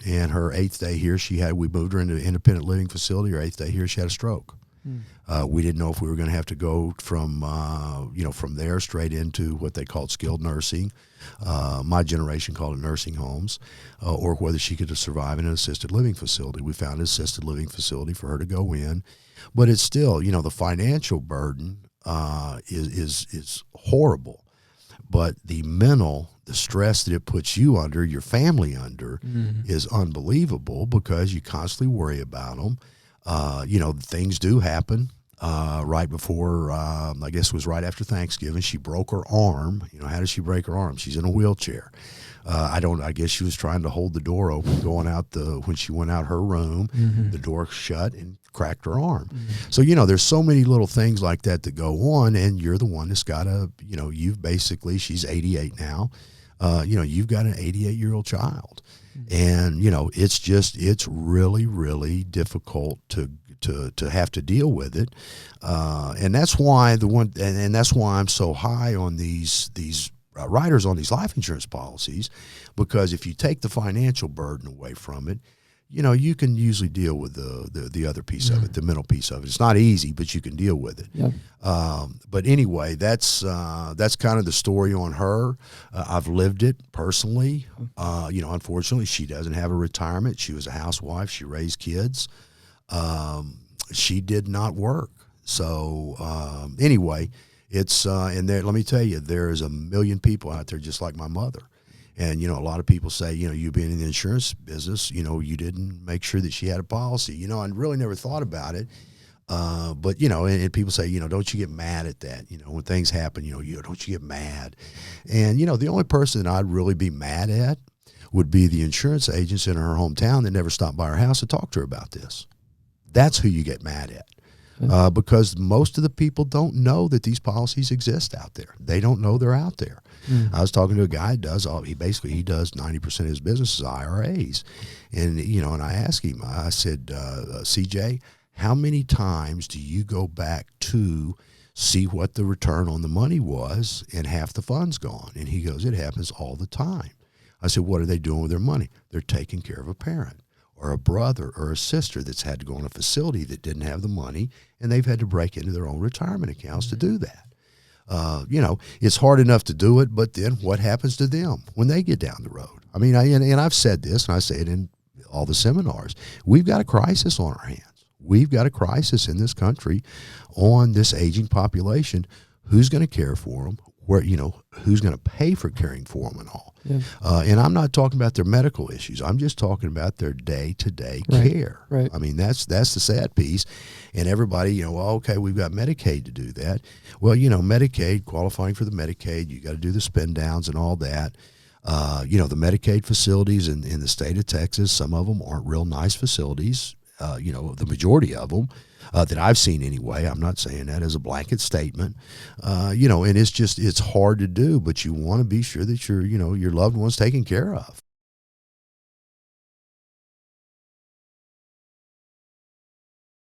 and her 8th day here, we moved her into an independent living facility. Her 8th day here, she had a stroke. We didn't know if we were going to have to go from there straight into what they called skilled nursing. My generation called it nursing homes, or whether she could survive in an assisted living facility. We found an assisted living facility for her to go in, but it's still, the financial burden is horrible, but the stress that it puts you under, your family under, is unbelievable because you constantly worry about them. Things do happen. Right before, I guess it was right after Thanksgiving, she broke her arm. How does she break her arm? She's in a wheelchair. I guess she was trying to hold the door open when she went out her room, the door shut and cracked her arm. So, there's so many little things like that go on, and you're the one that's got she's 88 now. You've got an 88-year-old child. And, it's really, really difficult to have to deal with it. And that's why that's why I'm so high on these riders on these life insurance policies, because if you take the financial burden away from it, you can usually deal with the other piece of it, the mental piece of it. It's not easy, but you can deal with it. Yep. But anyway, that's kind of the story on her. I've lived it personally. Unfortunately, she doesn't have a retirement. She was a housewife. She raised kids. She did not work. So anyway, it's and there. Let me tell you, there's a million people out there just like my mother. And, a lot of people say, you being in the insurance business, you didn't make sure that she had a policy. I really never thought about it. But, and people say, don't you get mad at that? When things happen, don't you get mad? And, the only person that I'd really be mad at would be the insurance agents in her hometown that never stopped by her house to talk to her about this. That's who you get mad at. Because most of the people don't know that these policies exist out there. They don't know they're out there. I was talking to a guy he does 90% of his business is IRAs. And, and I asked him, I said, CJ, how many times do you go back to see what the return on the money was and half the fund's gone? And he goes, it happens all the time. I said, what are they doing with their money? They're taking care of a parent or a brother or a sister that's had to go in a facility that didn't have the money, and they've had to break into their own retirement accounts to do that. It's hard enough to do it, but then what happens to them when they get down the road? I mean, and I've said this, and I say it in all the seminars. We've got a crisis on our hands. We've got a crisis in this country on this aging population. Who's going to care for them? Who's going to pay for caring for them and all? Yeah. And I'm not talking about their medical issues. I'm just talking about their day-to-day care. Right. I mean, that's the sad piece. And everybody, okay, we've got Medicaid to do that. Well, Medicaid, qualifying for the Medicaid, you got to do the spin downs and all that. The Medicaid facilities in the state of Texas, some of them aren't real nice facilities. The majority of them that I've seen anyway. I'm not saying that as a blanket statement, and it's hard to do, but you want to be sure that your loved one's taken care of.